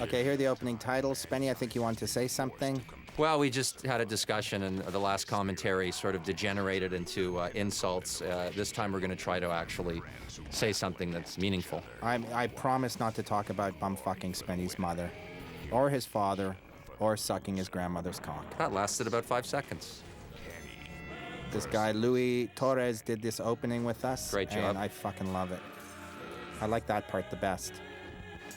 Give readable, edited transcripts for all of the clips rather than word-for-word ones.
Okay, here are the opening titles. Spenny, I think you wanted to say something. Well, we just had a discussion, and the last commentary sort of degenerated into insults. This time we're going to try to actually say something that's meaningful. I promise not to talk about bumfucking Spenny's mother, or his father, or sucking his grandmother's cock. That lasted about 5 seconds. This guy, Luis Torres, did this opening with us. Great job. And I fucking love it. I like that part the best.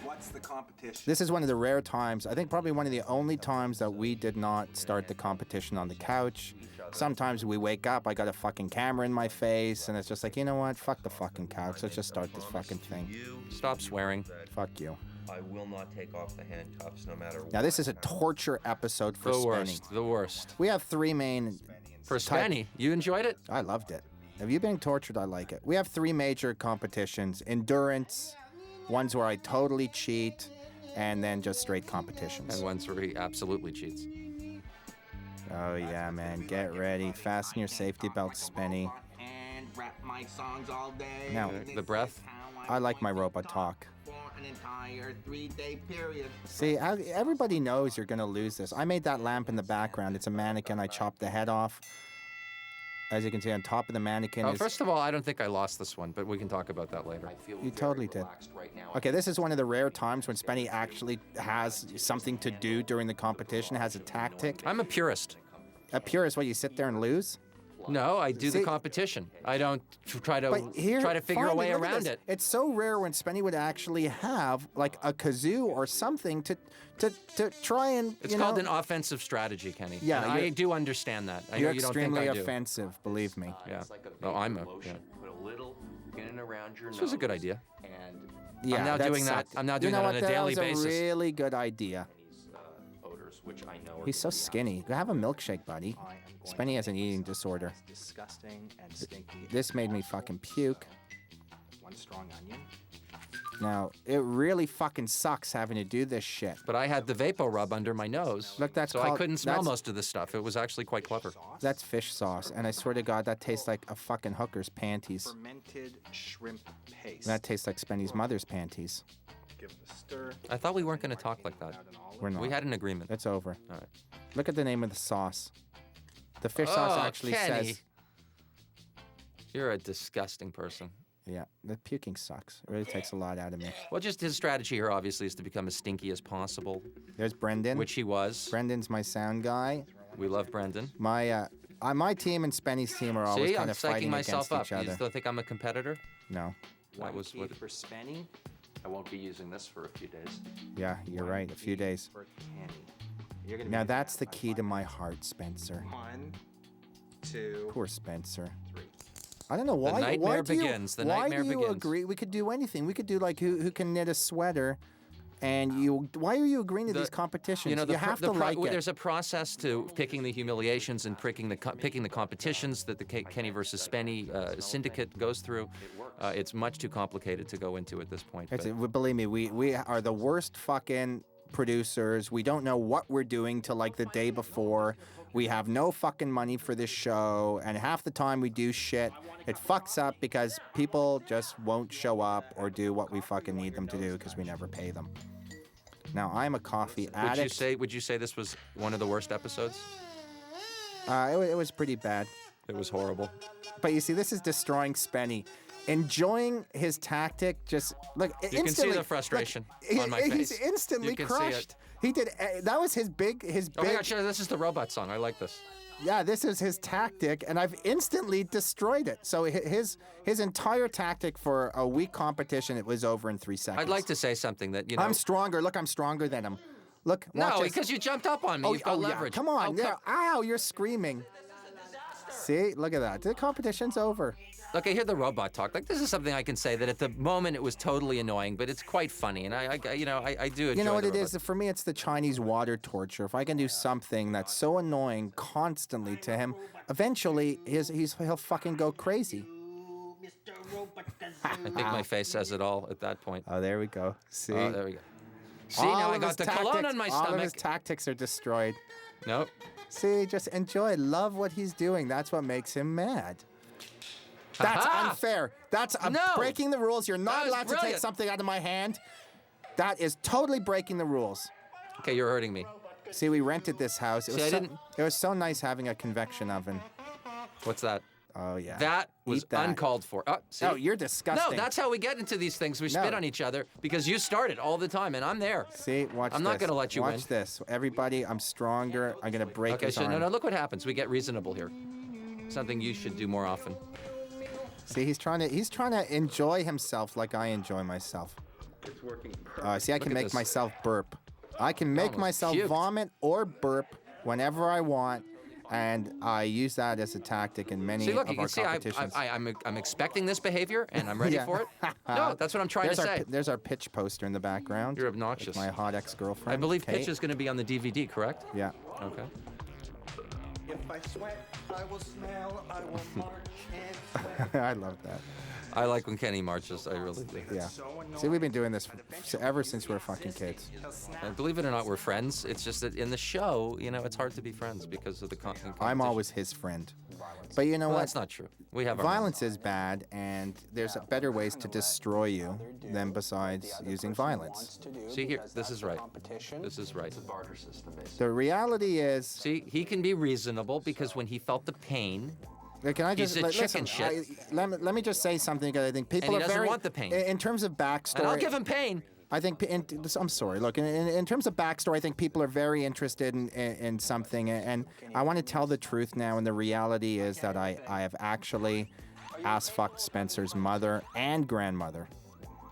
What's the competition? This is one of the rare times, I think probably one of the only times that we did not start the competition on the couch. Sometimes we wake up, I got a fucking camera in my face, and it's just like, you know what? Fuck the fucking couch. Let's just start this fucking thing. Stop swearing. Fuck you. I will not take off the handcuffs no matter what. Now, this is a torture episode for Spenny. The worst. We have 3 main... For Spenny, you enjoyed it? I loved it. If you're being tortured, I like it. We have 3 major competitions. Endurance, ones where I totally cheat, and then just straight competitions. And ones where he absolutely cheats. Oh, yeah, man. Get ready. Fasten your safety belts, Spenny. And rap my songs all day. Now, the breath? I like my robot talk. For an entire 3-day period. See, everybody knows you're going to lose this. I made that lamp in the background. It's a mannequin. I chopped the head off. As you can see, on top of the mannequin is... First of all, I don't think I lost this one, but we can talk about that later. You totally did. Okay, this is one of the rare times when Spenny actually has something to do during the competition, has a tactic. I'm a purist. A purist, what, you sit there and lose? No, I do the competition. I don't try to figure a way around it. It's so rare when Spenny would actually have like a kazoo or something to try and. It's called an offensive strategy, Kenny. Yeah, and I do understand that. I know you don't think I do. You're extremely offensive, believe me. Yeah. No, I'm a. Yeah. Put a little in and around your nose. This was a good idea. And yeah, I'm now doing that. I'm now doing that on a daily basis. That was a really good idea. odors, which I know. He's so skinny. Go have a milkshake, buddy. Spenny has an eating disorder. Disgusting and stinky. This made me fucking puke. 1 strong onion. Now, it really fucking sucks having to do this shit. But I had the Vapo Rub under my nose, Look, that's so called, I couldn't smell most of this stuff. It was actually quite clever. That's fish sauce, and I swear to God, that tastes like a fucking hooker's panties. Fermented shrimp paste. That tastes like Spenny's mother's panties. Give it a stir. I thought we weren't going to talk like that. We're not. We had an agreement. It's over. All right. Look at the name of the sauce. The fish sauce actually Kenny. says... You're a disgusting person. Yeah, the puking sucks. It really takes a lot out of me. Well, just his strategy here, obviously, is to become as stinky as possible. There's Brendan. Which he was. Brendan's my sound guy. We love Brendan. My team and Spenny's team are always kind of fighting against each other. See, I'm psyching myself up. You still think I'm a competitor? No. That was what... for Spenny. I won't be using this for a few days. Yeah, you're right. A few days. For candy. You're gonna Now that's the key to my heart, Spencer. 1, 2, Poor Spencer. 3. I don't know why. The nightmare why do you, begins. The why nightmare do you begins. agree? We could do anything. We could do like who can knit a sweater, and you. Why are you agreeing to these competitions? You know, you have to like it. There's a process to picking the humiliations and picking the competitions that the Kenny versus Spenny syndicate goes through. It's much too complicated to go into at this point. Believe me, we are the worst fucking producers. We don't know what we're doing till like the day before. We have no fucking money for this show, and half the time we do shit. It fucks up because people just won't show up or do what we fucking need them to do because we never pay them. Now, I'm a coffee addict. Would you say this was one of the worst episodes? It was pretty bad. It was horrible. But you see, this is destroying Spenny. Enjoying his tactic, just look. You can see the frustration on my face. He's instantly crushed. He did. That was his big. Oh my gosh, this is the robot song. I like this. Yeah, this is his tactic, and I've instantly destroyed it. So his entire tactic for a week competition, it was over in 3 seconds. I'd like to say something that, you know. I'm stronger. Look, I'm stronger than him. Look. No, because you jumped up on me. You've got leverage. Yeah. Come on. Ow, you're screaming. See, look at that. The competition's over. Look, I hear the robot talk. Like, this is something I can say that at the moment it was totally annoying, but it's quite funny, and I do enjoy. You know what it is? For me, it's the Chinese water torture. If I can do something that's so annoying constantly to him, eventually he'll fucking go crazy. I think my face says it all at that point. Oh, there we go. See? Oh, there we go. See, now I got the cologne on my stomach. All of his tactics are destroyed. Nope. See, just enjoy. Love what he's doing. That's what makes him mad. That's unfair. That's breaking the rules. You're not allowed to take something out of my hand. That is totally breaking the rules. Okay, you're hurting me. See, we rented this house. See, I didn't- It was so nice having a convection oven. What's that? Oh, yeah. That was Eat that. uncalled for. Oh, see? Oh, you're disgusting. No, that's how we get into these things. We spit No. on each other because you started all the time, and I'm there. See, watch I'm this. not gonna let you watch win. this. Everybody, I'm stronger. I'm going to break Okay, his so arm. no, look what happens. We get reasonable here. Something you should do more often. See, he's trying to enjoy himself like I enjoy myself. It's working See, I can at make this. myself burp. I can make almost myself puked. vomit or burp whenever I want, and I use that as a tactic in many See, look, of you can our see competitions. I'm expecting this behavior, and I'm ready Yeah. for it. No, that's what I'm trying to say. There's our Pitch poster in the background. You're obnoxious. My hot ex-girlfriend. I believe Kate. Pitch is going to be on the DVD, correct? Yeah. Okay. If I sweat, I will smell, I will march and sweat. I love that. I like when Kenny marches. I really do. Yeah. See, we've been doing this ever since we were fucking kids. And believe it or not, we're friends. It's just that in the show, it's hard to be friends because of the content. I'm always his friend. But you know Well, what? that's not true. We have our Violence is bad, and there's better ways to destroy you than besides using violence. See here, this is right. This is right. Barter system, basically. The reality is, See, he can be reasonable because when he felt the pain, can I He's just a chicken shit. let me just say something because I think people he are doesn't very want the pain. In terms of backstory. and I'll give him pain. I think, I'm sorry, look, in terms of backstory, I think people are very interested in something, and I want to tell the truth now, and the reality is that I have actually ass-fucked Spencer's mother and grandmother,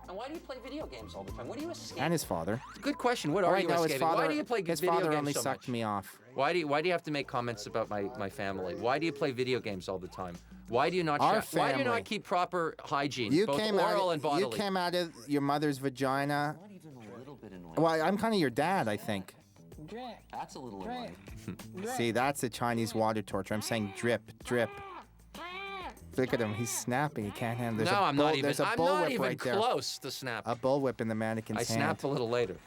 And why do you play video games all the time? What do you escape? and his father. Good question. What All are right, you no, escaping? Why do you play his video father games only so sucked much? me off. Why do you have to make comments about my family? Why do you play video games all the time? Why do you not Our Why do you family. not keep proper hygiene, You both came oral out. and bodily? You came out of your mother's vagina. Not even a little bit annoying. Well, I'm kind of your dad, I think. That's a little annoying. See, that's a Chinese water torture. I'm saying drip, drip. Look at him. He's snapping. He can't handle. There's No, a I'm bull, not even. There's a I'm not bullwhip even right there. close to snap. A bullwhip in the mannequin's I hand. snapped a little later.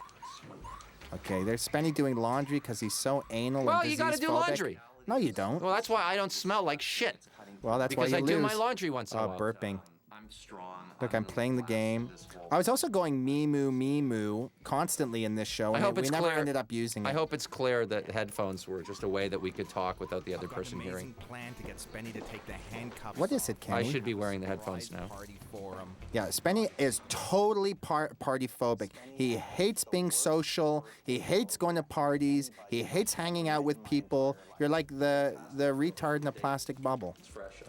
Okay, there's Spenny doing laundry because he's so anal Well, and you gotta do disease-phobic. laundry. No, you don't. Well, that's why I don't smell like shit. Well, that's Because why I you do lose. my laundry once in a Oh, while. burping. I'm strong. Look, I'm playing the game. I was also going me moo constantly in this show, and hope we it's never clear. ended up using it. I hope it's clear that headphones were just a way that we could talk without the other Got person an amazing hearing. plan to get Spenny to take the handcuffs What is it, I Kenny? should be wearing the headphones now. Party for him. Yeah, Spenny is totally party phobic. He hates being social. He hates going to parties. He hates hanging out with people. You're like the retard in the plastic bubble.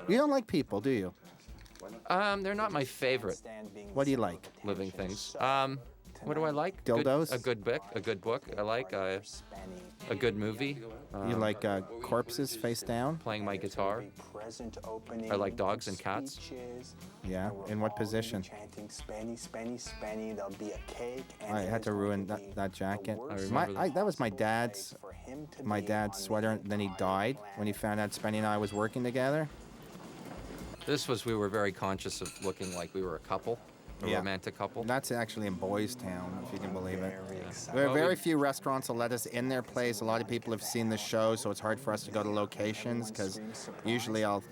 You don't like people, do you? They're not my favorite What do you like? living things. What do I like? Dildos? A good book. I like a good movie. You like corpses face down? Playing my guitar. I like dogs and cats. Yeah. In what position? Chanting Spenny, Spenny, Spenny, there'll be a cake. And I it had is to going ruin be that jacket. the worst remember that. That was my dad's for him to my be dad's on sweater. the Then he died when he found out Spenny and I was working together. We were very conscious of looking like we were a couple, a Yeah. romantic couple. That's actually in Boys Town, if you can believe it. very excited. There are Well, very we- few restaurants that let us in their place. A lot of people have seen the show, so it's hard for us to go to locations because usually I'll,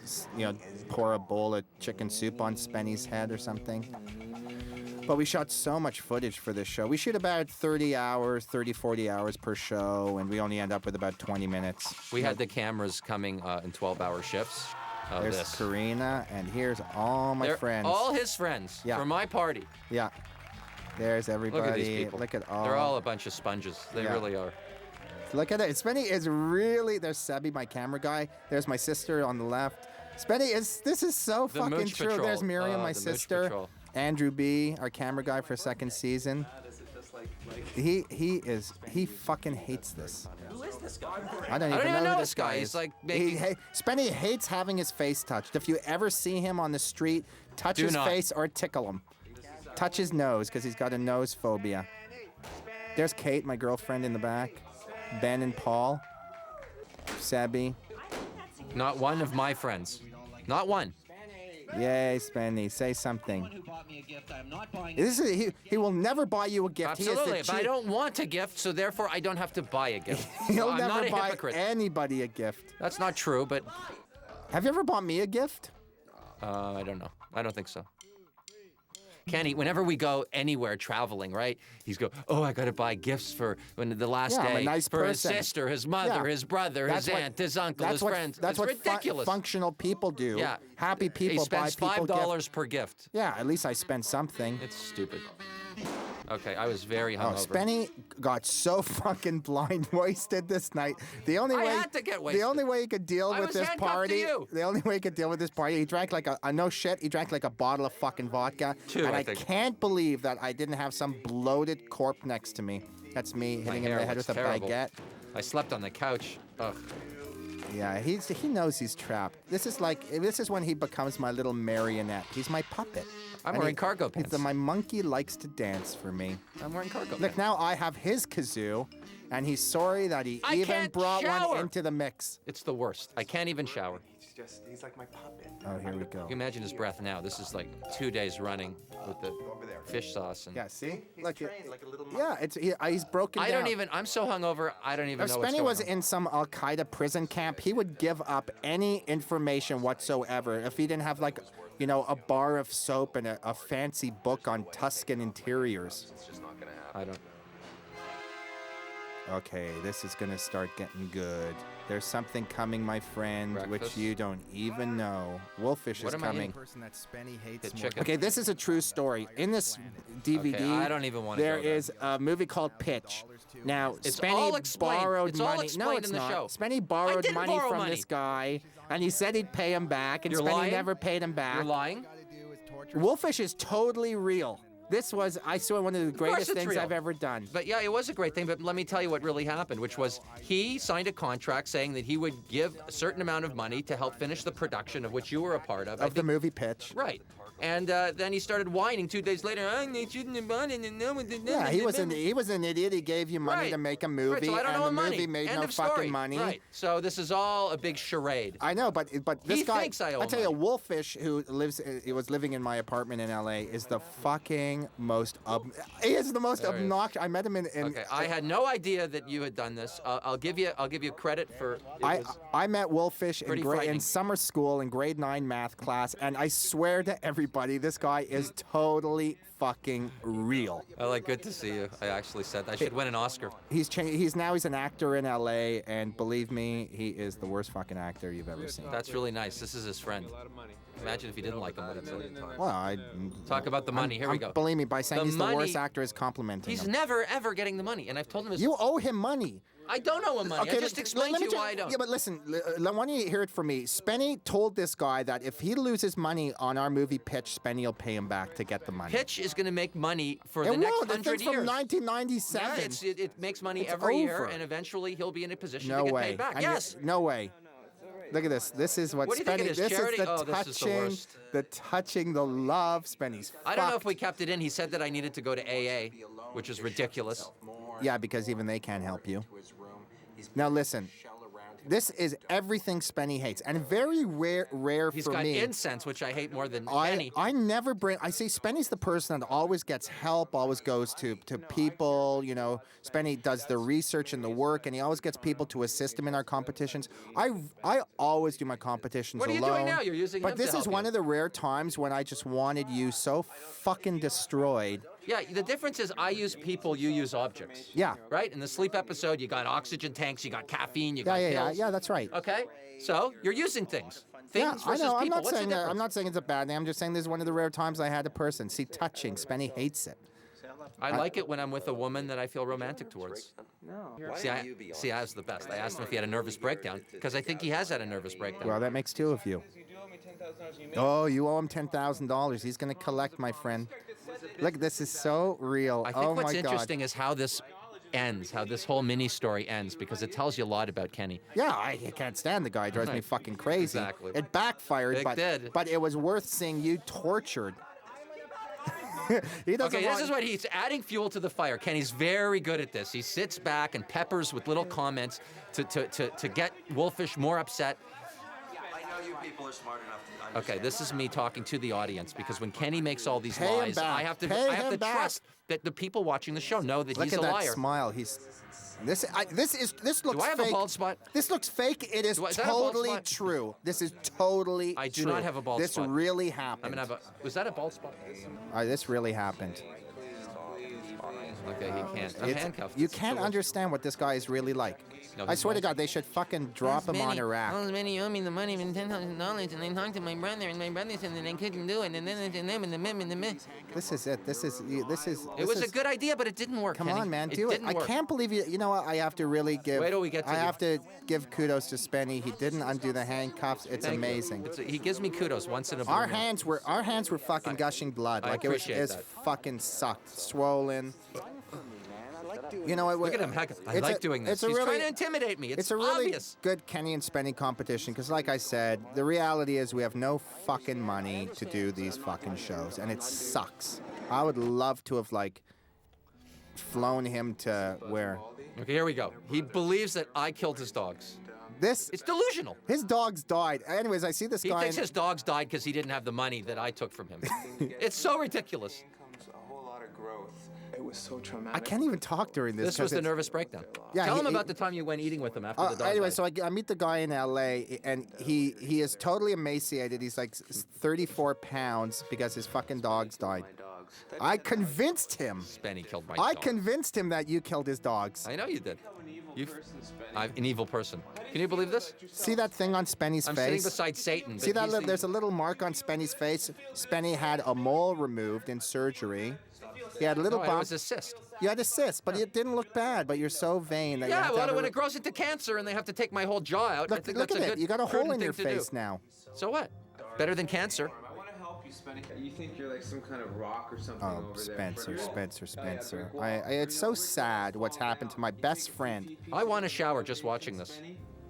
pour a bowl of chicken soup on Spenny's head or something. But we shot so much footage for this show. We shoot about 30 hours, 40 hours per show, and we only end up with about 20 minutes. We had the cameras coming in 12-hour shifts. There's This. Karina, and here's all my They're friends. all his friends Yeah. for my party. Yeah. There's everybody. Look at these people. Look at all. They're all a bunch of sponges. They Yeah. really are. Look at it. Spenny is really. There's Sebi, my camera guy. There's my sister on the left. Spenny is. This is so The fucking Mooch true. Patrol. There's Miriam, my The Mooch sister. Patrol. Andrew B, our camera guy for second season. He fucking hates this. Who is this guy? I don't even even know know who this guy. is. He's like making- Spenny hates having his face touched. If you ever see him on the street, touch Do his not. face or tickle him. Touch his nose because he's got a nose phobia. There's Kate, my girlfriend, in the back. Ben and Paul. Sebi. Not one of my friends. Not one. Yay, Spenny. Say something. Who bought me a gift? I'm not buying He will never buy you a gift. Absolutely. He is the But I cheap- don't want a gift, so therefore I don't have to buy a gift. He'll I'm never not a buy hypocrite. anybody a gift. That's not true, but Have you ever bought me a gift? I don't know. I don't think so. Kenny, whenever we go anywhere traveling, right? He's go, oh, I got to buy gifts for when the last Yeah, I'm a day nice for his person. sister, his mother, Yeah. his brother, That's his what- aunt, his uncle, That's his what, friends. That's it's what ridiculous. Functional people do. Yeah. Happy people He buy spends people $5 gift. per gift. Yeah, at least I spent something. It's stupid. Okay, I was very Oh, hungover. Spenny got so fucking blind wasted this night. The only I way had to get The wasted. only way he could deal I with was this handcuffed to party. you. The only way he could deal with this party, he drank like a no shit. He drank like a bottle of fucking vodka. Two, and I I think. can't believe that I didn't have some bloated corpse next to me. That's me My hitting him in hair the head looks with a terrible. baguette. I slept on the couch. Ugh. Yeah, he knows he's trapped. This is when he becomes my little marionette. He's my puppet. I'm And wearing cargo he's pants. my monkey likes to dance for me. I'm wearing cargo Look, pants. now I have his kazoo, and he's sorry that he I even can't brought shower. one into the mix. It's the worst. I can't even shower. He's like my puppet. Oh, here we go. You can imagine his breath now. This is like 2 days running with the fish sauce. And Yeah, see? He's Look, trained like a little yeah, he's broken I down. don't even. I'm so hungover. I don't even If know what's Spenny going was on. in some Al Qaeda prison camp, he would give up any information whatsoever if he didn't have like, a bar of soap and a fancy book on Tuscan interiors. I don't. Okay, this is gonna start getting good. There's something coming, my friend, which Breakfast? you don't even know. Wolfish What is am I coming. eating? Person that Spenny hates Hit more. chicken. Okay, this is a true story. In this DVD, Okay, I don't even wanna there go there. is a movie called Pitch. Now, It's Spenny all explained. borrowed It's all money. No, explained it's in the not. show. Spenny borrowed didn't money borrow from money. this guy, and he said he'd pay him back, and You're Spenny lying? never paid him back. You're lying? Wolfish is totally real. This was, I swear, one of the course greatest it's things real. I've ever done. But yeah, it was a great thing. But let me tell you what really happened, which was he signed a contract saying that he would give a certain amount of money to help finish the production of which you were a part of. I Of the think- movie Pitch. Right. And then he started whining 2 days later. Oh, they shouldn't have bought it. Yeah, he was an idiot. He gave you money Right. to make a movie, Right, so I don't and owe the him money. movie made End no of story. fucking money. Right. So this is all a big charade. I know, but this He guy. thinks I owe I tell you, money. Wolfish, who he was living in my apartment in L.A., is the fucking most. He is the most There he is. obnoxious. I met him in. Okay, I had no idea that you had done this. I'll give you credit for. I met Wolfish pretty in frightening. summer school in grade 9 math class, and I swear to everybody, this guy is totally fucking real. Like, good to see you. I actually said that. I should win an Oscar. He's an actor in L.A., and believe me, he is the worst fucking actor you've ever seen. That's really nice. This is his friend. Imagine if he didn't like him. What he'd say. Well, Talk about the money. Here we go. Believe me, by saying The he's the worst money- actor is complimenting He's him. never ever getting the money, and I've told him this. You owe him money. I don't owe him money. I just let explained me to you tell- why I don't. Yeah, but listen, why don't you hear it from me? Spenny told this guy that if he loses money on our movie Pitch, Spenny will pay him back to get the money. Pitch is going to make money for It the next won't. The 100 thing's from years. 1997. Yeah, it makes money It's every year, over. and eventually he'll be in a position No to get way. paid back. And Yes. No way. Look at this. This is what What do you think Spenny. it is, This charity? is the Oh, this is the touching, worst. the touching, the love. Spenny's. I don't know if fucked. we kept it in. He said that I needed to go to AA, which is ridiculous. Yeah, because even they can't help you. Now listen. This is everything Spenny hates, and very rare He's for got me. incense, which I hate more than Kenny. I never bring. I say Spenny's the person that always gets help, always goes to people. Spenny does the research and the work, and he always gets people to assist him in our competitions. I always do my competitions What are you alone. doing now? You're using But him to this is help one you. of the rare times when I just wanted you so fucking destroyed. Yeah, the difference is I use people, you use objects. Yeah. Right? In the sleep episode, you got oxygen tanks, you got caffeine, you got Yeah, pills. yeah. That's right. Okay? So, you're using things. Yeah, Things I versus know. I'm people. not What's saying the that. difference? I'm not saying it's a bad thing. I'm just saying this is one of the rare times I had a person. See, touching. Spenny hates it. I like it when I'm with a woman that I feel romantic towards. No. See, I was the best. I asked him if he had a nervous breakdown, because I think he has had a nervous breakdown. Well, that makes two of you. Oh, you owe him $10,000. He's going to collect, my friend. Look, this is so real. I think oh what's my interesting is how this ends, how this whole mini story ends, because it tells you a lot about Kenny. God. Yeah, I can't stand the guy. He drives me Right. fucking crazy. Exactly. It backfired, It did. but it was worth seeing you tortured. He doesn't Okay, want... this is what he's adding fuel to the fire. Kenny's very good at this. He sits back and peppers with little comments to get Wolfish more upset. people are smart enough to understand. Okay, this is me talking to the audience because when Kenny makes all these Pay him lies, back. I have to Pay I have him to back. trust that the people watching the show know that Look he's at a that liar. smile. This looks Do I have fake. a bald spot? This looks fake. It is Is that a bald totally spot? true. This is totally I do true. not have a bald this spot. This really happened. I'm gonna have a. Was that a bald spot? This really happened. Okay, he can't. I'm It's- handcuffed. You It's can't the worst. understand what this guy is really like. No, I he's swear to not. God, they should fucking drop him on a rack. Benny, you owe me the money of $10,000, and I talked to my brother, and my brother said that I couldn't do it, and then This is it. This is. It was a good idea, but it didn't work. Come Kenny. on, man, It do it. didn't I work. can't believe you. You know what? I have to really give. Wait till we get to I the- have to give kudos to Spenny. He didn't undo the handcuffs. It's Thank you. amazing. He gives me kudos once in a blue Our moon. hands were fucking gushing blood. I Like it was appreciate that. fucking sucked, swollen. You know what? Look at him. I it's like a- doing this. it's a He's really- trying to intimidate me. It's a really obvious. good Kenny and Spenny competition because, like I said, the reality is we have no fucking money to do these fucking shows, and it sucks. I would love to have like flown him to where Okay, here we go. He believes that I killed his dogs. this. It's delusional. His dogs died. Anyways, I see this He guy. thinks his dogs died because he didn't have the money that I took from him. It's so ridiculous. Comes a whole lot of growth. It was so traumatic. I can't even talk during this. This was 'cause the it's- nervous breakdown. Yeah, Tell he- him about he- the time you went eating with him after the dog Anyway, died. so I meet the guy in LA, and he is totally emaciated. He's like 34 pounds because his fucking dogs died. I convinced him. Spenny killed my I dog. convinced him that you killed his dogs. I know you did. I'm an evil person. Can you believe this? See that thing on Spenny's I'm sitting face? beside Satan. but See that? he's the- There's a little mark on Spenny's face. Spenny had a mole removed in surgery. He had a little No, it bump. was a cyst. You had a cyst, but it didn't look bad. But you're so vain that you Yeah, have to have well, a when re- it grows into cancer and they have to take my whole jaw out, I Look, think look that's at a it. good You got a hole prudent in your thing to do. face now. So what? Better than cancer. I want to help you, Spenny. You think you're like some kind of rock or something Oh, over Spencer, there. Spencer. It's so sad what's happened to my best friend. I want to shower just watching this.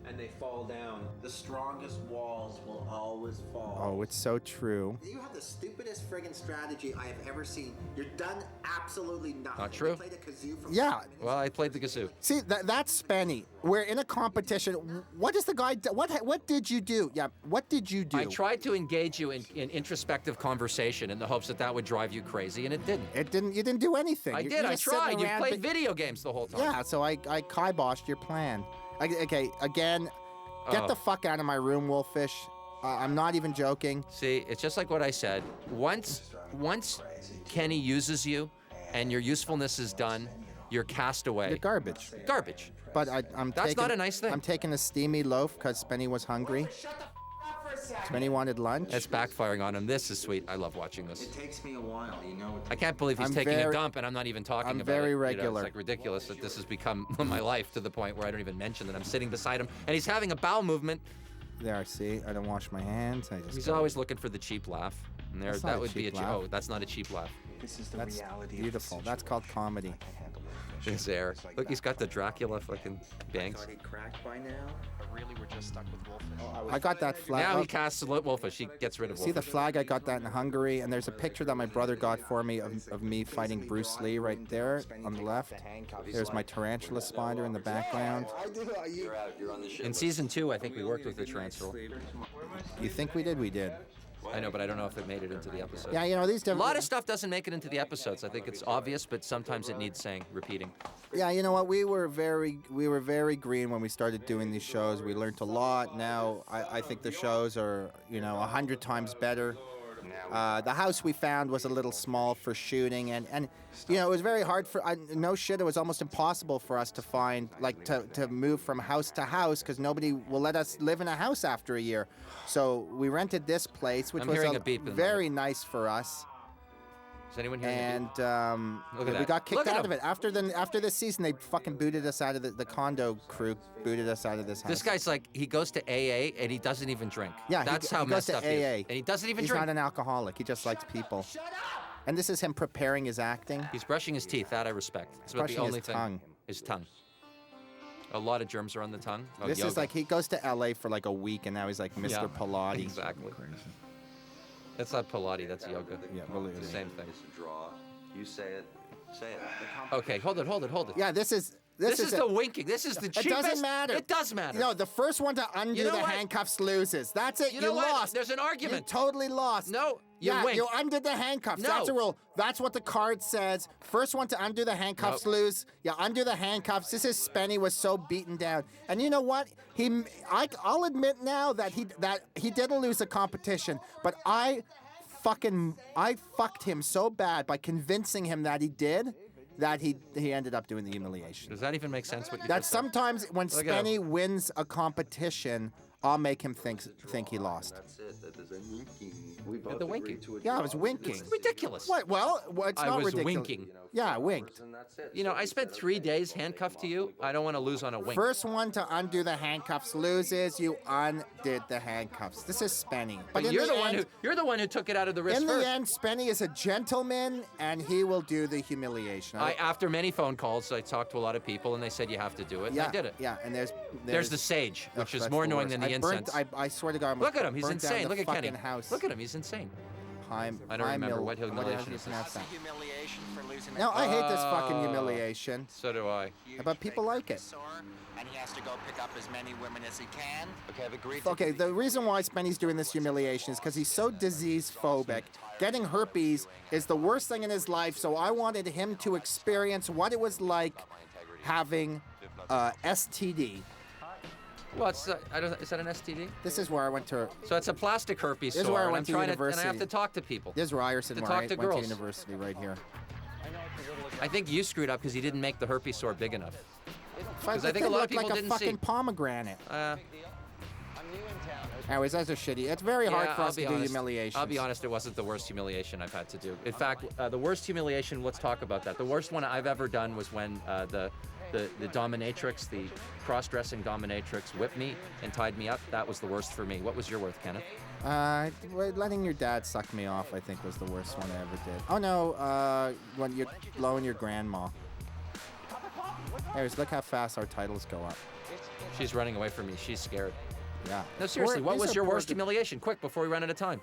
And they fall down. The strongest walls will always fall. Oh, it's so true. You have the stupidest friggin' strategy I have ever seen. You're done absolutely nothing. Not true. You played a kazoo for Yeah. 5 minutes. Well, I played the kazoo. See, that's Spenny. We're in a competition. What is the guy? What did you do? Yeah, what did you do? I tried to engage you in introspective conversation in the hopes that would drive you crazy, and it didn't. It didn't. You didn't do anything. I You- did. you're I just sitting tried. You around played bi- video games the whole time. Yeah, so I kiboshed your plan. Okay, again, get Oh. the fuck out of my room, Wolfish. I'm not even joking. See, it's just like what I said. Once Kenny uses you, and your usefulness is done, you're cast away. You're garbage. Garbage. But I'm That's taking, not a nice thing. I'm taking a steamy loaf because Spenny was hungry. Spenny wanted lunch. It's backfiring on him. This is sweet. I love watching this. It takes me a while, you know. I can't believe he's I'm taking a very- dump and I'm not even talking I'm about it. very You know, regular. it's like ridiculous that this has become my life to the point where I don't even mention that I'm sitting beside him and he's having a bowel movement. There, see, I don't wash my hands. I just. He's go- always looking for the cheap laugh. And there, That's not that a would be a cheap laugh. oh, that's not a cheap laugh. This is the That's reality beautiful. of the That's called situation. comedy. I can't handle it. His hair. Look, he's got the Dracula fucking bangs. Thought he cracked by now. Really, we're just stuck with Wolfish. I got that flag. Now oh, he casts Wolfish. He gets rid of See the Wolfish. flag? I got that in Hungary, and there's a picture that my brother got for me of me fighting Bruce Lee right there on the left. There's my tarantula spider in the background. In season 2, I think we worked with the transfer. You think we did? We did. I know, but I don't know if it made it into the episode. Yeah, you know these A different. lot of stuff doesn't make it into the episodes. I think it's obvious, but sometimes it needs saying, repeating. Yeah, you know what? We were very green when we started doing these shows. We learned a lot. Now I think the shows are 100 times better. The house we found was a little small for shooting, and it was very hard for no shit. It was almost impossible for us to find to move from house to house because nobody will let us live in a house after a year. So we rented this place, which I'm was hearing a beep in very nice for us. Is anyone hearing And Look at we that. got kicked Look at out of him. it after this season. They fucking booted us out of the condo crew. Booted us out of this house. This guy's like, he goes to AA and he doesn't even drink. Yeah, That's he how goes messed to up he is. AA. And he doesn't even He's drink. not an alcoholic. He just likes people. And this is him preparing his acting. He's brushing his teeth. That I respect. It's about the brushing his only thing. tongue. His tongue. A lot of germs are on the tongue. Oh, This yoga. is like he goes to LA for like a week and now he's like Mr. Yeah, Pilates. Exactly. That's not Pilates. That's yoga. Yeah, believe It's the me. same thing. It's a draw. You say it. Say it. Okay, hold it. Yeah, this is This is the winking. This is the It cheapest. doesn't matter. It does matter. No, the first one to undo You know the what? handcuffs loses. That's it. You know what? lost. There's an argument. You totally lost. No, you yeah, winked. you undid the handcuffs. No. That's a rule. That's what the card says. First one to undo the handcuffs lose. You undo the handcuffs. This is Spenny was so beaten down. And you know what? I'll admit now that he didn't lose a competition, but I fucked him so bad by convincing him that he did. That he ended up doing the humiliation. Does that even make sense? What you That just said? sometimes when Look at Spenny wins a competition, I'll make him think he lost. The winking. Yeah, I was winking. It's ridiculous. What? Well, it's I not was ridiculous. winking. Yeah, I winked. You know, I spent 3 days handcuffed to you. I don't want to lose on a wink. First one to undo the handcuffs loses. You undid the handcuffs. This is Spenny. But in you're the end, one who took it out of the wrist in first. the end, Spenny is a gentleman, and he will do the humiliation. After many phone calls, I talked to a lot of people, and they said you have to do it. yeah, and I did it. Yeah, and There's the sage, which is that's more the annoying worst. than the I burnt- incense. I swear to God, I'm Look at him. He's burnt down insane. the Look at Kenny. fucking house. Look at him. He's insane. I don't High remember mill- what humiliation do you is. pronounce that? Humiliation for losing No, I hate this fucking humiliation. So do I. But people like it. And he has to go pick up as many women as he can. Okay, I've agreed. Okay, the reason why Spenny's doing this humiliation is because he's so disease phobic. Getting herpes is the worst thing in his life, so I wanted him to experience what it was like having STD. Well, is that an STD? This is where I went to. So it's a plastic herpes This is sore. where I and went I'm to trying university. and I have to talk to people. This is Ryerson, To where talk I to went girls. to university, right here. I think you screwed up because you didn't make the herpes sore big enough. Because I think a lot of people like a didn't fucking see. pomegranate. Uh, Anyways, those are shitty. It's very hard for I'll us to be do honest. humiliation. I'll be honest, it wasn't the worst humiliation I've had to do. In fact, the worst humiliation, let's talk about that. The worst one I've ever done was when the dominatrix, the cross-dressing dominatrix, whipped me and tied me up. That was the worst for me. What was your worst, Kenneth? Letting your dad suck me off, I think, was the worst one I ever did. Oh no, when you're blowing your grandma. Anyways, look how fast our titles go up. She's running away from me. She's scared. Yeah. No, seriously, what These was are your poor worst humiliation? Quick, before we run out of time.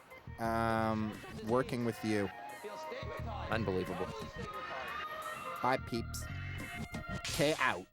Working with you. Unbelievable. Bye, peeps. K out.